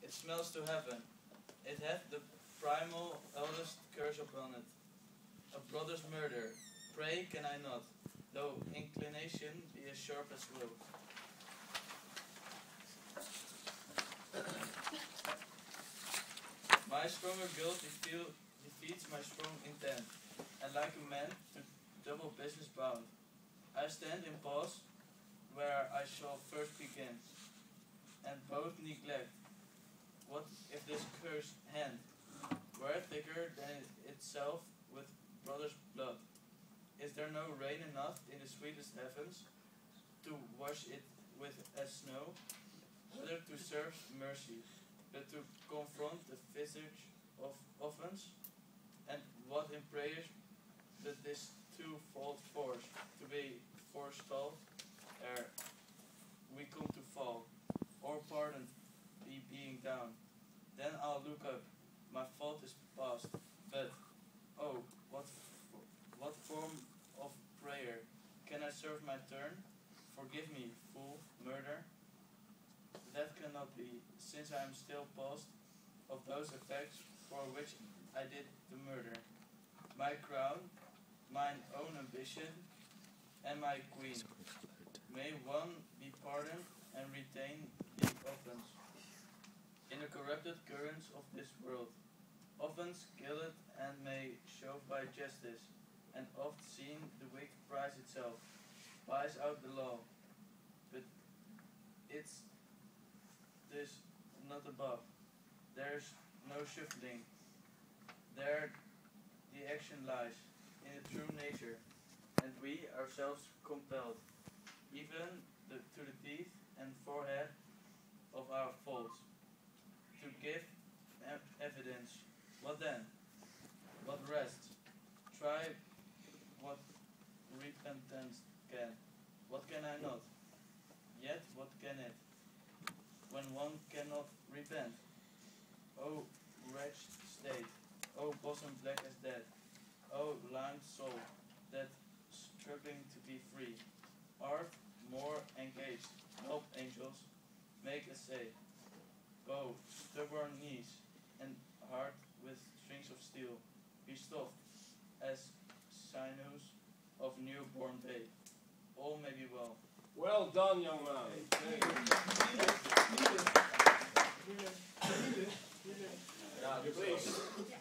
It smells to heaven. It hath the primal eldest curse upon it. A brother's murder. Pray can I not, though inclination be as sharp as will. My stronger guilt defeats my strong intent, and like a man to double business bound, I stand in pause where I shall first begin, and both neglect. What if this cursed hand were thicker than itself with brother's blood? Is there no rain enough in the sweetest heavens to wash it with as snow? Whether to serve mercy, but to confront the visage of offense? And what in prayer that this twofold force to be forestalled ere we come to fall, or pardon the being down? Then I'll look up, my fault is past, but oh, what form of prayer can I serve my turn? Forgive me, fool, murder. That cannot be, since I am still past of those effects for which I did the murder. My crown, mine own ambition, and my queen. May one be pardoned and retain the offense. In the corrupted currents of this world, offense killeth and may show by justice, and oft seen the wicked prize itself, buys out the law, but it's this not above. There's no shuffling. There the action lies in the true nature, and we ourselves compelled, even to the teeth and forehead of our faults, to give evidence. What then? What rest? Try what repentance can. What can I not? Yet what can it? When one cannot repent. O wretched state, O bosom black as death, O limed soul, that struggling to be free, art more engaged, help angels, make essay. Go, stubborn knees, and heart with strings of steel, be stuffed as sinews of newborn babe. All may be well. Well done, young man. Ja, Please.